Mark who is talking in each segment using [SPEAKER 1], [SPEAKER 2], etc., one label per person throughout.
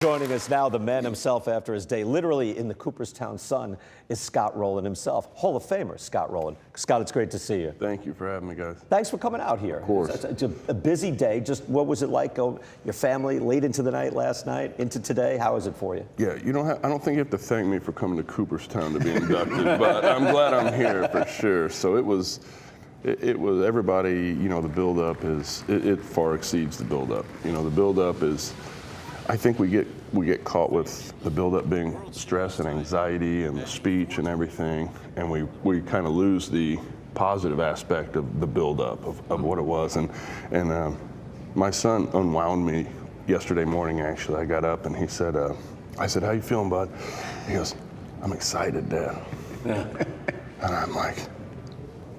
[SPEAKER 1] Joining us now, the man himself after his day, literally in the Cooperstown sun, is Scott Rolen himself. Hall of Famer, Scott Rolen. Scott, it's great to see you.
[SPEAKER 2] Thank you for having me, guys.
[SPEAKER 1] Thanks for coming out here.
[SPEAKER 2] Of course.
[SPEAKER 1] It's a busy day. Just what was it like? Your family late into the night last night, into today? How is it for you?
[SPEAKER 2] Yeah, I don't think you have to thank me for coming to Cooperstown to be inducted, but I'm glad I'm here for sure. So it was everybody, the build-up it far exceeds the build-up. The build-up is, I think we get caught with the build-up being stress and anxiety and the speech and everything, and we kind of lose the positive aspect of the build-up of what it was. And my son unwound me yesterday morning. Actually, I got up and he said, I said, "How you feeling, bud?" He goes, "I'm excited, Dad." And I'm like,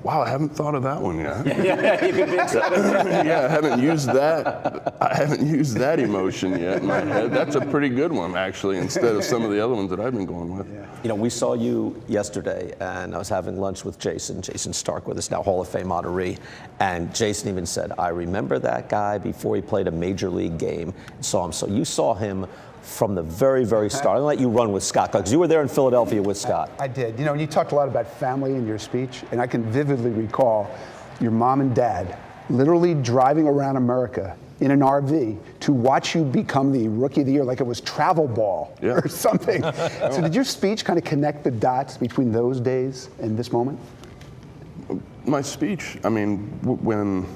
[SPEAKER 2] wow, I haven't thought of that one yet.
[SPEAKER 1] Yeah, you could be excited.
[SPEAKER 2] Yeah, I haven't used that emotion yet in my head. That's a pretty good one, actually, instead of some of the other ones that I've been going with.
[SPEAKER 1] Yeah. We saw you yesterday, and I was having lunch with Jason Stark with us now, Hall of Fame honoree, and Jason even said, "I remember that guy before he played a major league game and saw him." So you saw him from the very, very start. I'll let you run with Scott, because you were there in Philadelphia with Scott.
[SPEAKER 3] I did. You talked a lot about family in your speech, and I can vividly recall your mom and dad literally driving around America in an RV to watch you become the Rookie of the Year, like it was travel ball or something. So did your speech kind of connect the dots between those days and this moment?
[SPEAKER 2] My speech, when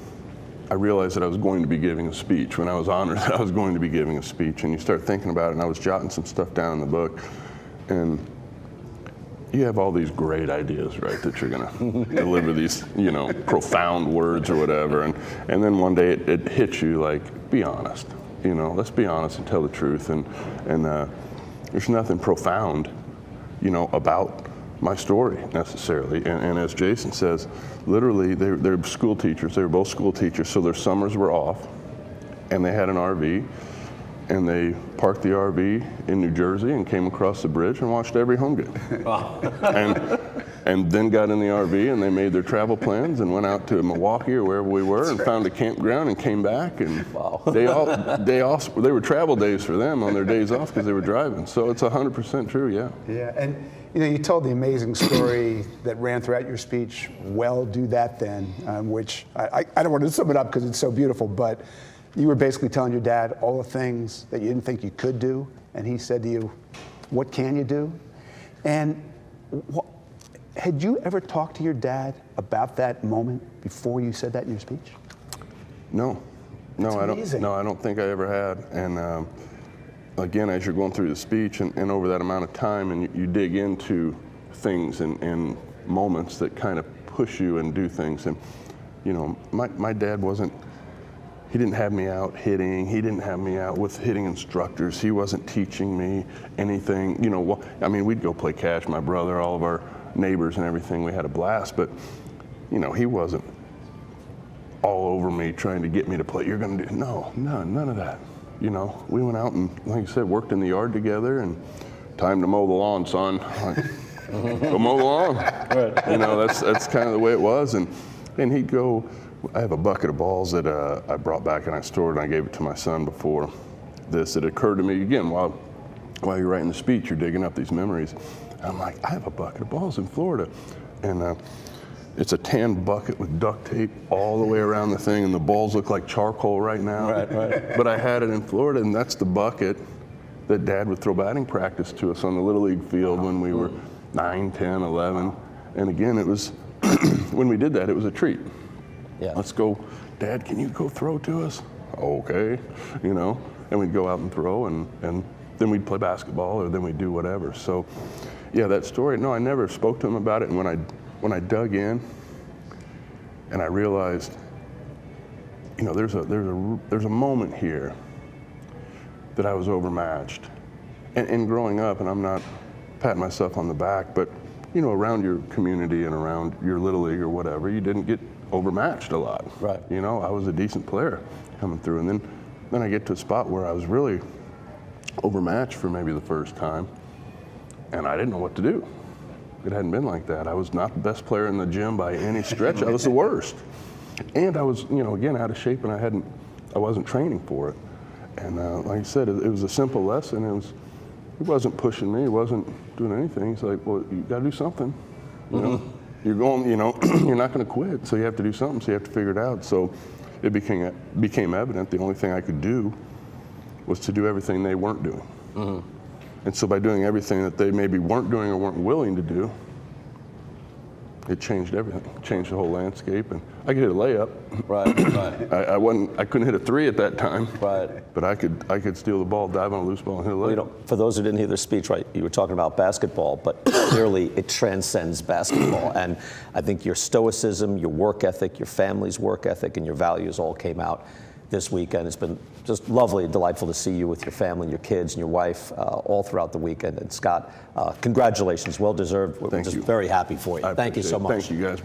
[SPEAKER 2] I realized that I was going to be giving a speech, when I was honored that I was going to be giving a speech, and you start thinking about it, and I was jotting some stuff down in the book, and you have all these great ideas, right, that you're gonna deliver these, profound words or whatever, and then one day it hits you like, be honest, let's be honest and tell the truth, and there's nothing profound, about my story necessarily, and as Jason says, literally they're school teachers. They were both school teachers, so their summers were off, and they had an RV, and they parked the RV in New Jersey and came across the bridge and watched every home game. Wow. and then got in the RV and they made their travel plans and went out to Milwaukee or wherever we were and found a campground and came back, and wow. they were travel days for them on their days off because they were driving. So it's 100% true, yeah.
[SPEAKER 3] Yeah, and you told the amazing story that ran throughout your speech, "Well, do that then," which I don't want to sum it up because it's so beautiful, but you were basically telling your dad all the things that you didn't think you could do, and he said to you, "What can you do?" And had you ever talked to your dad about that moment before you said that in your speech?
[SPEAKER 2] No, I don't. No, I don't think I ever had. And again, as you're going through the speech and over that amount of time, and you dig into things and moments that kind of push you and do things. And my dad wasn't. He didn't have me out hitting. He didn't have me out with hitting instructors. He wasn't teaching me anything. We'd go play catch, my brother, all of our neighbors and everything. We had a blast, but he wasn't all over me trying to get me to play. You're going to do none of that. We went out and, like I said, worked in the yard together, and time to mow the lawn, son. Go mow the lawn. Right. That's kind of the way it was, and he'd go. I have a bucket of balls that I brought back and I stored, and I gave it to my son before this. It occurred to me again while you're writing the speech, you're digging up these memories. I'm like, I have a bucket of balls in Florida, and it's a tan bucket with duct tape all the way around the thing, and the balls look like charcoal right now. Right. But I had it in Florida, and that's the bucket that Dad would throw batting practice to us on the Little League field when we were 9, 10, 11. And again, it was, when we did that, it was a treat. Yeah. Let's go, Dad, can you go throw to us? Okay, and we'd go out and throw, and then we'd play basketball, or then we'd do whatever. So, yeah, that story, no, I never spoke to him about it, and when I dug in, and I realized, there's a moment here that I was overmatched. And growing up, and I'm not patting myself on the back, but, around your community and around your Little League or whatever, you didn't get overmatched a lot. Right. I was a decent player coming through, and then I get to a spot where I was really overmatched for maybe the first time, and I didn't know what to do. It hadn't been like that. I was not the best player in the gym by any stretch. I was the worst. And I was, again, out of shape, and I wasn't training for it. And like I said, it was a simple lesson. He wasn't pushing me. He wasn't doing anything. He's like, well, you got to do something. You know, you're going. You know, you're not going to quit. So you have to do something. So you have to figure it out. So it became evident. The only thing I could do was to do everything they weren't doing. And so by doing everything that they maybe weren't doing or weren't willing to do, it changed everything. Changed the whole landscape. And I could hit a layup.
[SPEAKER 1] Right.
[SPEAKER 2] I couldn't hit a 3 at that time.
[SPEAKER 1] Right.
[SPEAKER 2] But I could steal the ball, dive on a loose ball, and hit a layup.
[SPEAKER 1] Well, you know, for those who didn't hear the speech, right, you were talking about basketball, but clearly it transcends basketball. And I think your stoicism, your work ethic, your family's work ethic, and your values all came out this weekend. It's been just lovely and delightful to see you with your family and your kids and your wife all throughout the weekend. And Scott, congratulations, well deserved. We're just very happy for you. Thank you so much.
[SPEAKER 2] Thank you, guys.